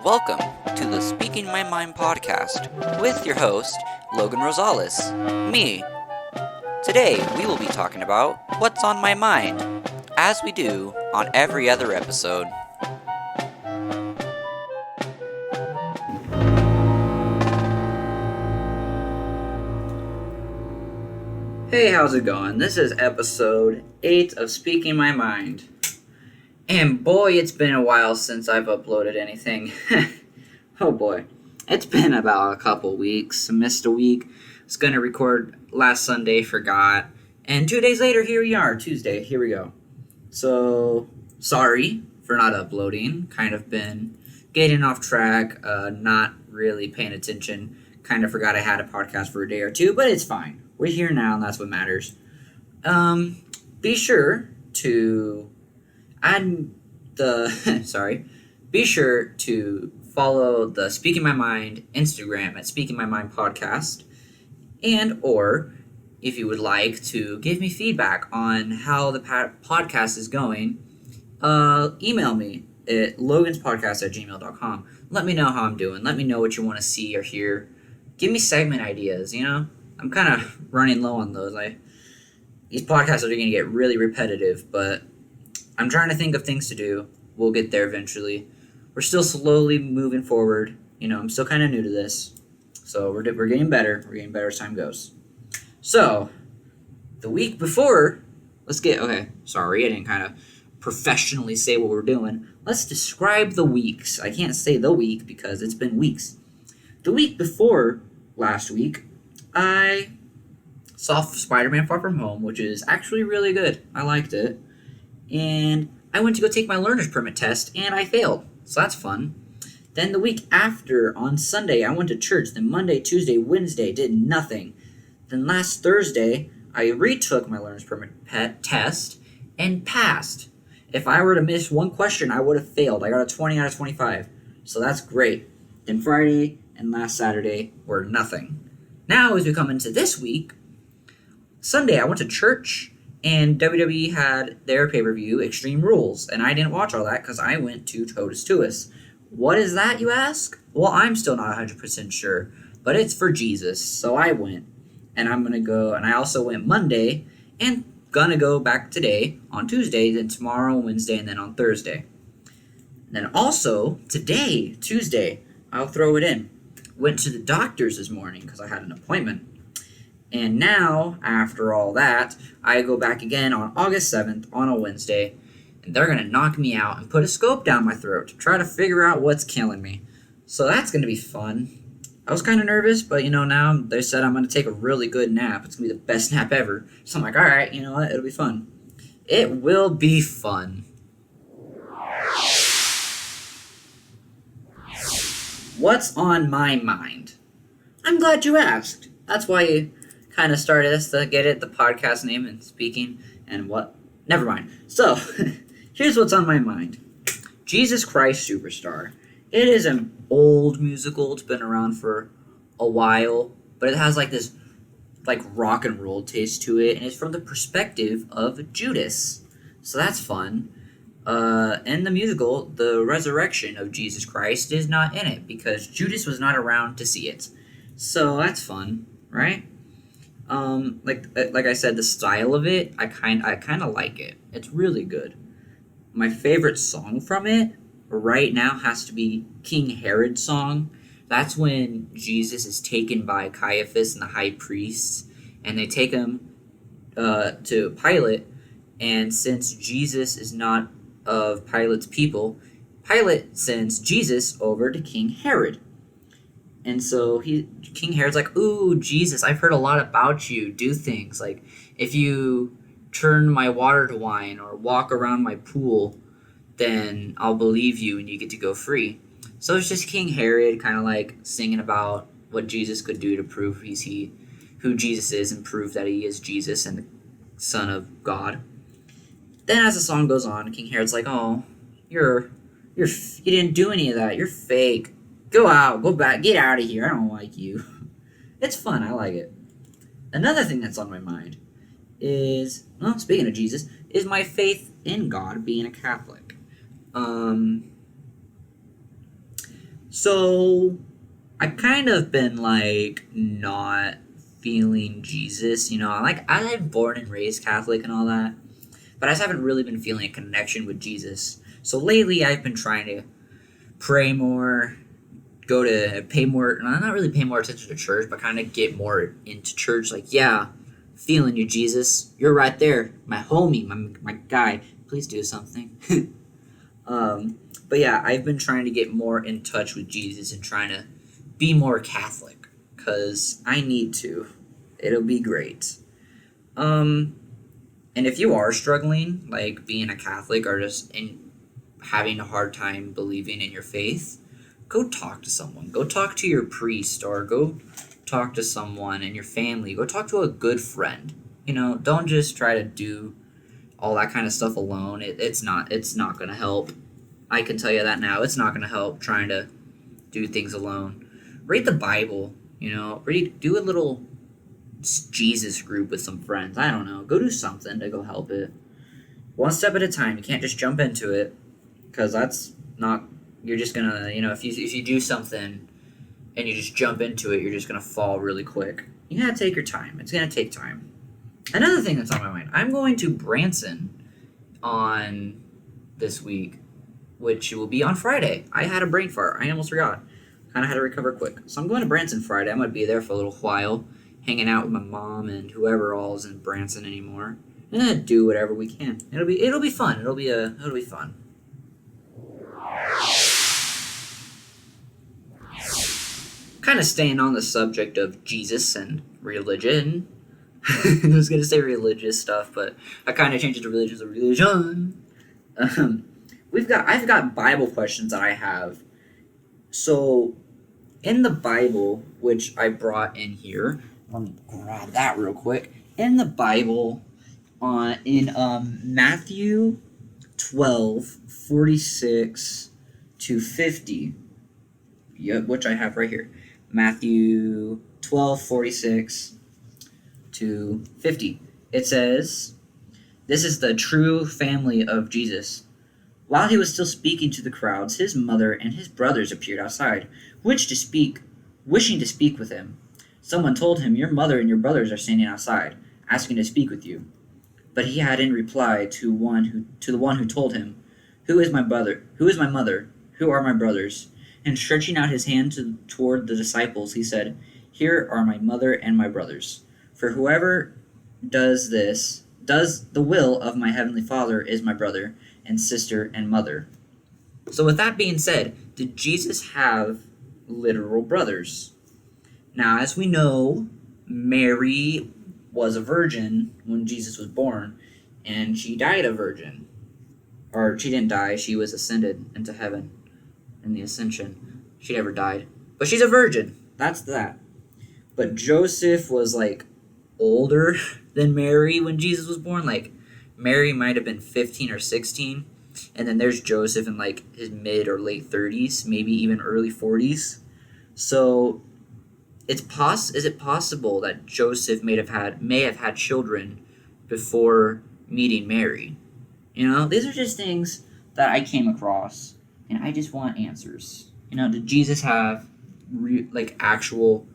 welcome to the Speaking My Mind podcast with your host, Logan Rosales, me. Today, we will be talking about what's on my mind, as we do on every other episode. Hey, how's it going? This is episode 8 of Speaking My Mind. And boy, it's been a while since I've uploaded anything. Oh boy. It's been about a couple weeks. I missed a week. I was going to record last Sunday, forgot. And 2 days later, here we are, Tuesday. Here we go. So, sorry for not uploading. Kind of been getting off track, not really paying attention. Kind of forgot I had a podcast for a day or two, but it's fine. We're here now, and that's what matters. Be sure to be sure to follow the Speaking My Mind Instagram at SpeakingMyMindPodcast, and or if you would like to give me feedback on how the podcast is going, email me at loganspodcast@gmail.com. Let me know how I'm doing. Let me know what you want to see or hear. Give me segment ideas, I'm kind of running low on those. These podcasts are going to get really repetitive, but I'm trying to think of things to do. We'll get there eventually. We're still slowly moving forward. I'm still kind of new to this. So we're getting better. We're getting better as time goes. So, the week before, I didn't kind of professionally say what we're doing. Let's describe the weeks. I can't say the week because it's been weeks. The week before last week, I saw Spider-Man Far From Home, which is actually really good. I liked it. And I went to go take my learner's permit test, and I failed. So that's fun. Then the week after, on Sunday, I went to church. Then Monday, Tuesday, Wednesday, did nothing. Then last Thursday, I retook my learner's permit test and passed. If I were to miss one question, I would have failed. I got a 20 out of 25. So that's great. Then Friday and last Saturday were nothing. Now, as we come into this week, Sunday, I went to church. And WWE had their pay-per-view, Extreme Rules, and I didn't watch all that because I went to Totus Tuus. What is that, you ask? Well, I'm still not 100% sure, but it's for Jesus, so I went. And I'm going to go, and I also went Monday, and going to go back today, on Tuesday, then tomorrow, Wednesday, and then on Thursday. And then also, today, Tuesday, I'll throw it in. Went to the doctor's this morning because I had an appointment. And now, after all that, I go back again on August 7th on a Wednesday, and they're going to knock me out and put a scope down my throat to try to figure out what's killing me. So that's going to be fun. I was kind of nervous, but now they said I'm going to take a really good nap. It's going to be the best nap ever. So I'm like, all right, what? It'll be fun. It will be fun. What's on my mind? I'm glad you asked. That's why you kind of started us to get it, the podcast name and speaking and what. Never mind. So, here's what's on my mind. Jesus Christ Superstar. It is an old musical. It's been around for a while, but it has this rock and roll taste to it, and it's from the perspective of Judas. So that's fun. In the musical, the resurrection of Jesus Christ is not in it because Judas was not around to see it. So that's fun, right? Like I said, the style of it, I kind of like it. It's really good. My favorite song from it right now has to be King Herod's song. That's when Jesus is taken by Caiaphas and the high priests, and they take him to Pilate. And since Jesus is not of Pilate's people, Pilate sends Jesus over to King Herod. And so King Herod's like, ooh, Jesus, I've heard a lot about you. Do things like if you turn my water to wine or walk around my pool, then I'll believe you and you get to go free. So it's just King Herod kind of singing about what Jesus could do to prove who Jesus is and prove that he is Jesus and the Son of God. Then as the song goes on, King Herod's like, oh, you didn't do any of that. You're fake. Go out, go back, get out of here. I don't like you. It's fun. I like it. Another thing that's on my mind is, speaking of Jesus, is my faith in God, being a Catholic. So I kind of been like not feeling Jesus, I'm born and raised Catholic and all that, but I just haven't really been feeling a connection with Jesus. So lately I've been trying to pray more, pay more, not really pay more attention to church, but kind of get more into church. Like, yeah, feeling you, Jesus. You're right there. My homie, my guy. Please do something. But yeah, I've been trying to get more in touch with Jesus and trying to be more Catholic because I need to. It'll be great. And if you are struggling, like being a Catholic or just having a hard time believing in your faith, go talk to someone. Go talk to your priest or go talk to someone in your family. Go talk to a good friend. Don't just try to do all that kind of stuff alone. It's not going to help. I can tell you that now. It's not going to help trying to do things alone. Read the Bible, do a little Jesus group with some friends. I don't know. Go do something to go help it. One step at a time. You can't just jump into it because that's not, you're just going to, if you do something and you just jump into it, you're just going to fall really quick. You got to take your time. It's going to take time. Another thing that's on my mind, I'm going to Branson on this week, which will be on Friday. I had a brain fart. I almost forgot. Kind of had to recover quick. So I'm going to Branson Friday. I'm going to be there for a little while, hanging out with my mom and whoever all is in Branson anymore. And do whatever we can. It'll be fun. It'll be fun. Kind of staying on the subject of Jesus and religion. I was going to say religious stuff, but I kind of changed it to religion. I've got Bible questions that I have. So, in the Bible, which I brought in here, let me grab that real quick. In the Bible, in Matthew 12:46 to 50, which I have right here. Matthew 12:46 to 50. It says, "This is the true family of Jesus. While he was still speaking to the crowds, his mother and his brothers appeared outside, wishing to speak with him. Someone told him, 'Your mother and your brothers are standing outside, asking to speak with you.' But he had in reply to the one who told him, 'Who is my brother? Who is my mother? Who are my brothers?' And stretching out his hand toward the disciples, he said, 'Here are my mother and my brothers. For whoever does the will of my heavenly Father is my brother and sister and mother.'" So with that being said, did Jesus have literal brothers? Now, as we know, Mary was a virgin when Jesus was born, and she died a virgin. Or she didn't die, she was ascended into heaven in the ascension. She never died. But she's a virgin. That's that. But Joseph was older than Mary when Jesus was born. Mary might have been 15 or 16. And then there's Joseph in his mid or late 30s, maybe even early 40s. So is it possible that Joseph may have had children before meeting Mary? These are just things that I came across, and I just want answers. Did Jesus have actual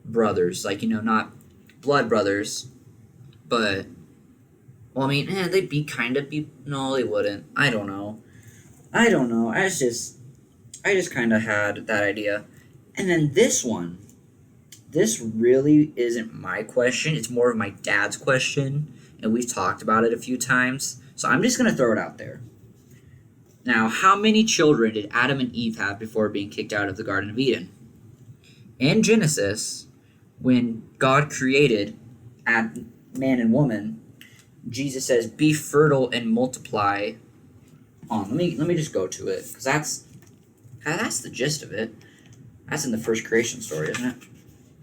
brothers? Not blood brothers, but they'd be no, they wouldn't. I don't know. I just kind of had that idea. And then this really isn't my question. It's more of my dad's question, and we've talked about it a few times. So I'm just going to throw it out there. Now, how many children did Adam and Eve have before being kicked out of the Garden of Eden? In Genesis, when God created man and woman, Jesus says, "Be fertile and multiply." Let me just go to it, because that's the gist of it. That's in the first creation story, isn't it?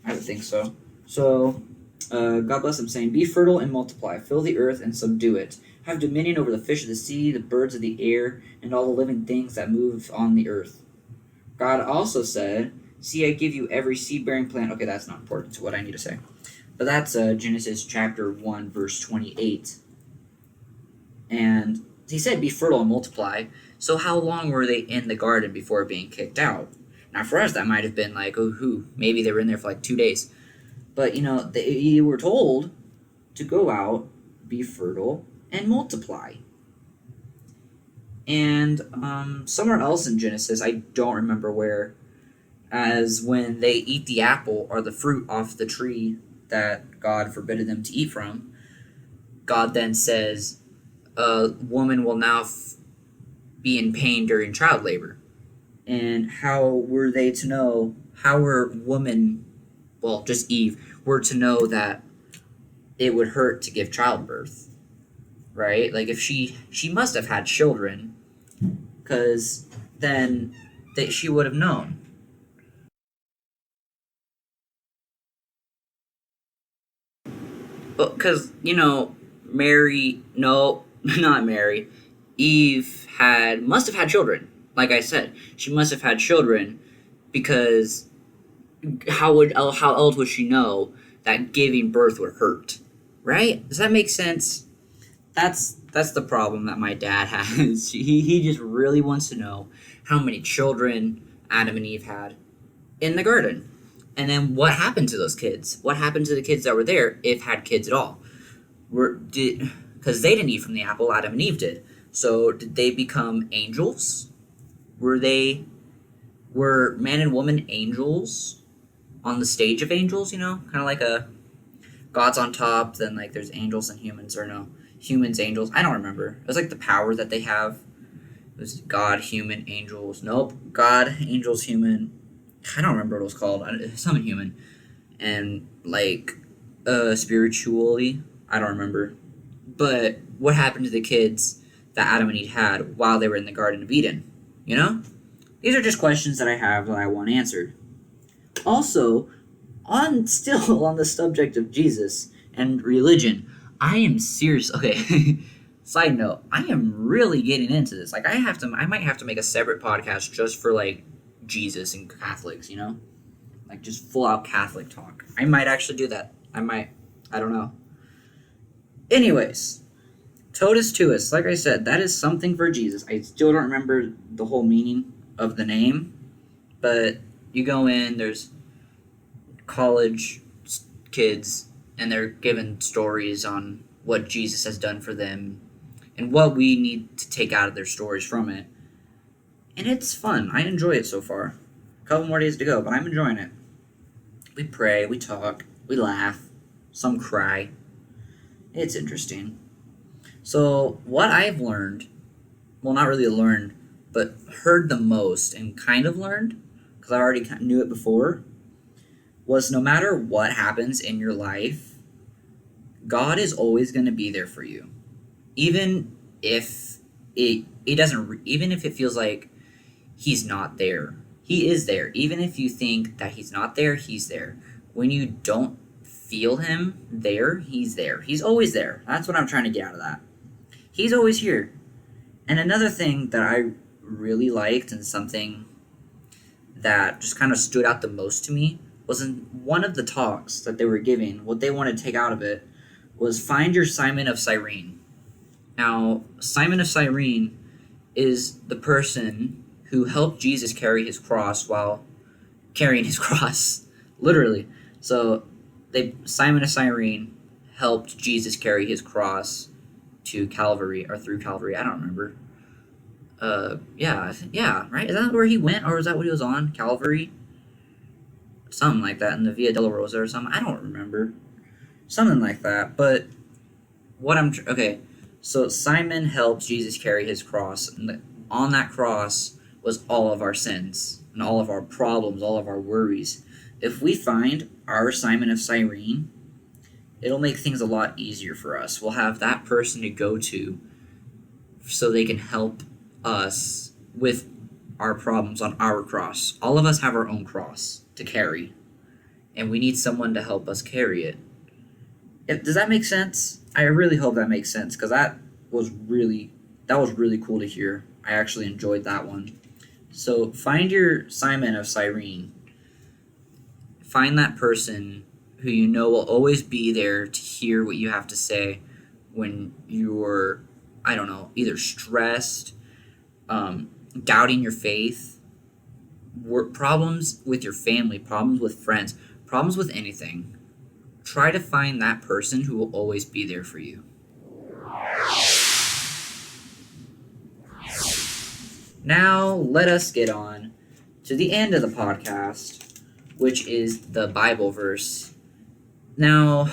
I would think so. So, God bless him, saying, "Be fertile and multiply, fill the earth and subdue it. Have dominion over the fish of the sea, the birds of the air, and all the living things that move on the earth." God also said, "See, I give you every seed-bearing plant." Okay, that's not important to what I need to say. But that's Genesis chapter 1, verse 28. And he said, "Be fertile and multiply." So how long were they in the garden before being kicked out? Now, for us, that might have been like, oh, maybe they were in there for like 2 days. But, they were told to go out, be fertile, and multiply. And somewhere else in Genesis, I don't remember where, as when they eat the apple or the fruit off the tree that God forbidden them to eat from, God then says, a woman will now be in pain during child labor. And how were they to know, how were women, well, just Eve, were to know that it would hurt to give childbirth, right? Like, if she must have had children, because then she would have known. But because, Mary, no, not Mary, Eve must have had children. Like I said, she must have had children because how else would she know that giving birth would hurt, right? Does that make sense? That's the problem that my dad has. He just really wants to know how many children Adam and Eve had in the garden. And then what happened to those kids? What happened to the kids that were there, if had kids at all? Because they didn't eat from the apple, Adam and Eve did. So did they become angels? Were man and woman angels on the stage of angels, kind of like a God's on top, then like there's angels and humans, or no, humans, angels. I don't remember. It was like the power that they have. It was God, human, angels. Nope. God, angels, human. I don't remember what it was called. Something human. And like spiritually, I don't remember. But what happened to the kids that Adam and Eve had while they were in the Garden of Eden? These are just questions that I have that I want answered. Also, still on the subject of Jesus and religion, I am serious. Okay, side note, I am really getting into this. Like, I might have to make a separate podcast just for like Jesus and Catholics. Like just full out Catholic talk. I might actually do that. I don't know. Anyways, totus tuus. Like I said, that is something for Jesus. I still don't remember the whole meaning of the name, but you go in. There's college kids, and they're given stories on what Jesus has done for them and what we need to take out of their stories from it. And it's fun. I enjoy it so far. A couple more days to go, but I'm enjoying it. We pray, we talk, we laugh, some cry. It's interesting. So what I've learned, well, not really learned, but heard the most and kind of learned, because I already knew it before, was no matter what happens in your life, God is always going to be there for you. Even if even if it feels like he's not there. He is there. Even if you think that he's not there, he's there. When you don't feel him there, he's there. He's always there. That's what I'm trying to get out of that. He's always here. And another thing that I really liked, and something that just kind of stood out the most to me, was in one of the talks that they were giving. What they wanted to take out of it was find your Simon of Cyrene. Now, Simon of Cyrene is the person who helped Jesus carry his cross while carrying his cross, literally. So Simon of Cyrene helped Jesus carry his cross to Calvary, or through Calvary. I don't remember. Yeah, right? Is that where he went, or is that what he was on? Calvary? Something like that, in the Via Dolorosa or something. I don't remember. Something like that. But okay. So Simon helps Jesus carry his cross, and on that cross was all of our sins and all of our problems, all of our worries. If we find our Simon of Cyrene, it'll make things a lot easier for us. We'll have that person to go to so they can help us with our problems on our cross. All of us have our own cross to carry, and we need someone to help us carry it. Does that make sense? I really hope that makes sense, because that was really cool to hear. I actually enjoyed that one. So find your Simon of Cyrene. Find that person who you know will always be there to hear what you have to say when you're, I don't know, either stressed, doubting your faith, problems with your family, problems with friends, problems with anything, try to find that person who will always be there for you. Now, let us get on to the end of the podcast, which is the Bible verse. Now,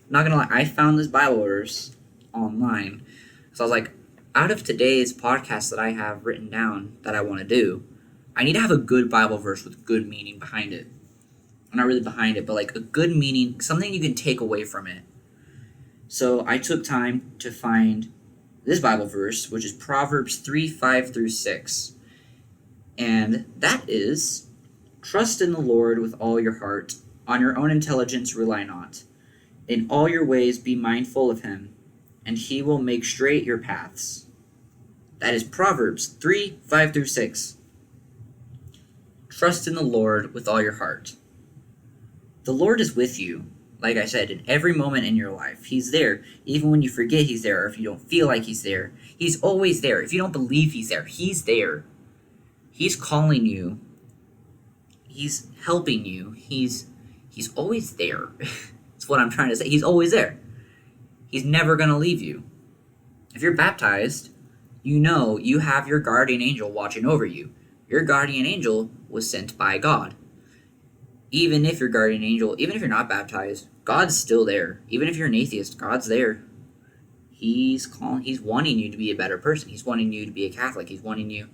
not gonna lie, I found this Bible verse online. So I was like, out of today's podcast that I have written down that I want to do, I need to have a good Bible verse with good meaning behind it. Not really behind it, but like a good meaning, something you can take away from it. So I took time to find this Bible verse, which is Proverbs 3:5-6. And that is, trust in the Lord with all your heart. On your own intelligence rely not. In all your ways be mindful of him, and he will make straight your paths. That is Proverbs 3:5-6. Trust in the Lord with all your heart. The Lord is with you, like I said, in every moment in your life. He's there. Even when you forget he's there, or if you don't feel like he's there, he's always there. If you don't believe he's there, he's there. He's calling you. He's helping you. He's always there. That's what I'm trying to say. He's always there. He's never going to leave you. If you're baptized, you know you have your guardian angel watching over you. Your guardian angel was sent by God. Even if your guardian angel, even if you're not baptized, God's still there. Even if you're an atheist, God's there. He's wanting you to be a better person. He's wanting you to be a Catholic. He's wanting you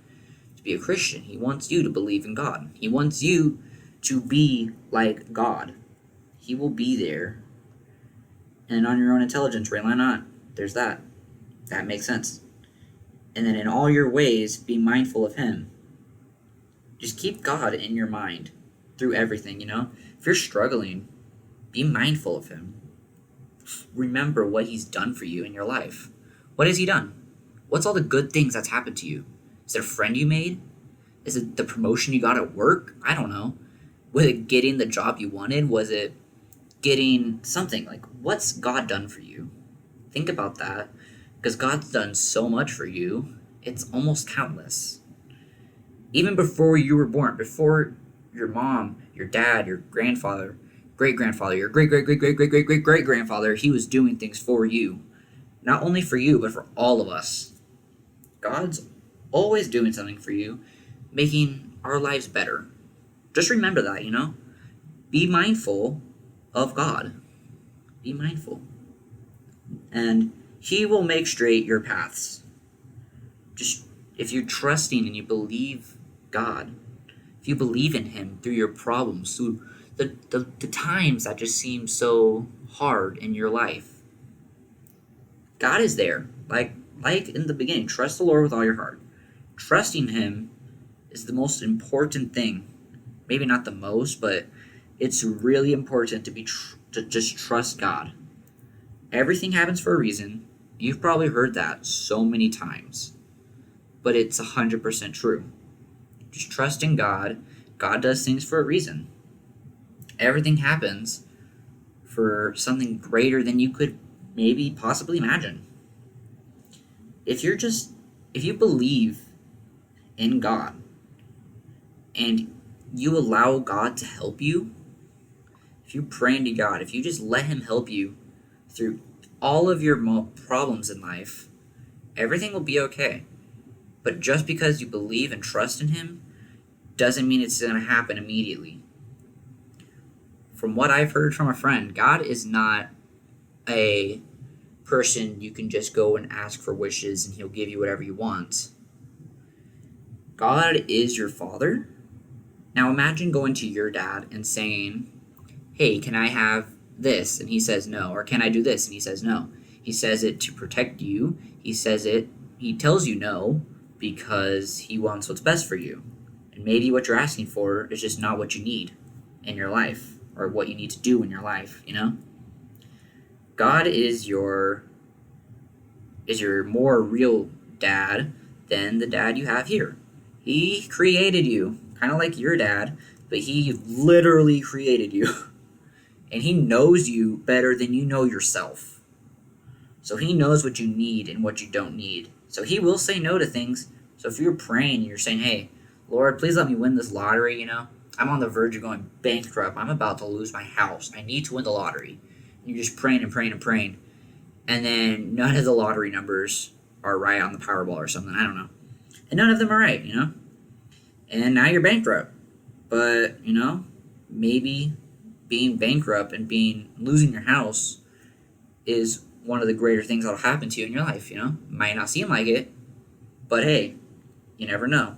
to be a Christian. He wants you to believe in God. He wants you to be like God. He will be there. And on your own intelligence, rely not. There's that. That makes sense. And then in all your ways, be mindful of him. Just keep God in your mind through everything, you know? If you're struggling, be mindful of him. Remember what he's done for you in your life. What has he done? What's all the good things that's happened to you? Is it a friend you made? Is it the promotion you got at work? I don't know. Was it getting the job you wanted? Was it getting something? Like, what's God done for you? Think about that, because God's done so much for you. It's almost countless. Even before you were born, before your mom, your dad, your grandfather, great-grandfather, your great-great-great-great-great-great-great-grandfather, he was doing things for you. Not only for you, but for all of us. God's always doing something for you, making our lives better. Just remember that, you know? Be mindful of God. Be mindful. And he will make straight your paths. Just, if you're trusting and you believe God, if you believe in him through your problems, through the times that just seem so hard in your life, God is there. Like in the beginning, trust the Lord with all your heart. Trusting him is the most important thing. Maybe not the most, but it's really important to just trust God. Everything happens for a reason. You've probably heard that so many times, but it's 100% true. Just trust in God. God does things for a reason. Everything happens for something greater than you could maybe possibly imagine. If you believe in God and you allow God to help you, if you pray to God, if you just let him help you through all of your problems in life, everything will be okay. But just because you believe and trust in him doesn't mean it's going to happen immediately. From what I've heard from a friend, God is not a person you can just go and ask for wishes and he'll give you whatever you want. God is your father. Now imagine going to your dad and saying, hey, can I have this? And he says no. Or can I do this? And he says no. He says it to protect you. He tells you no because he wants what's best for you. And maybe what you're asking for is just not what you need in your life or what you need to do in your life, you know? God is your more real dad than the dad you have here. He created you, kind of like your dad, but he literally created you. And he knows you better than you know yourself. So he knows what you need and what you don't need. So he will say no to things. So if you're praying and you're saying, hey, Lord, please let me win this lottery, I'm on the verge of going bankrupt. I'm about to lose my house. I need to win the lottery. And you're just praying and praying and praying. And then none of the lottery numbers are right on the Powerball or something. I don't know. And none of them are right, And now you're bankrupt. But, maybe being bankrupt and losing your house is one of the greater things that'll happen to you in your life, Might not seem like it, but hey, you never know.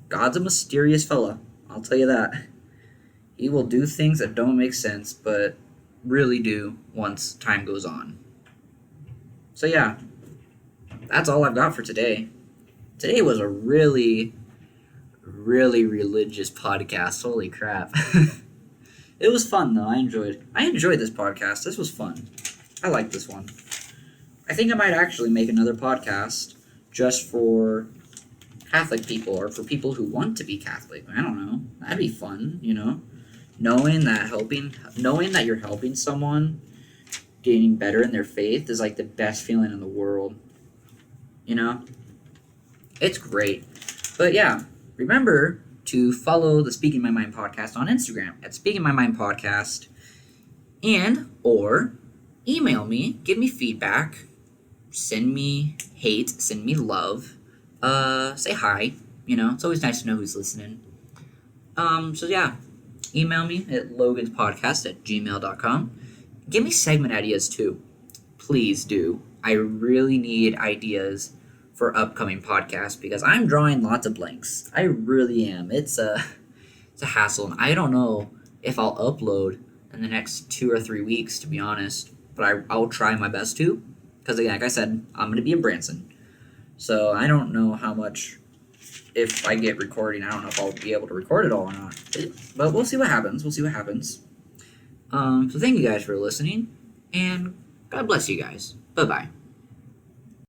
God's a mysterious fella, I'll tell you that. He will do things that don't make sense, but really do once time goes on. So yeah, that's all I've got for today. Today was a really, really religious podcast. Holy crap. It was fun though. I enjoyed this podcast. This was fun. I like this one. I think I might actually make another podcast just for Catholic people or for people who want to be Catholic. I don't know. That'd be fun, Knowing that you're helping someone getting better in their faith is like the best feeling in the world. It's great. But yeah, remember to follow the Speaking My Mind podcast on Instagram at SpeakingMyMindPodcast, and or email me, give me feedback, send me hate, send me love, say hi. It's always nice to know who's listening. So yeah, email me at loganspodcast@gmail.com. Give me segment ideas too. Please do. I really need ideas for upcoming podcasts because I'm drawing lots of blanks. I really am. It's a hassle, and I don't know if I'll upload in the next 2 or 3 weeks, to be honest. But I'll try my best to, because again, like I said, I'm going to be in Branson. So I don't know how much, if I get recording, I don't know if I'll be able to record it all or not. But we'll see what happens. So thank you guys for listening, and God bless you guys. Bye-bye.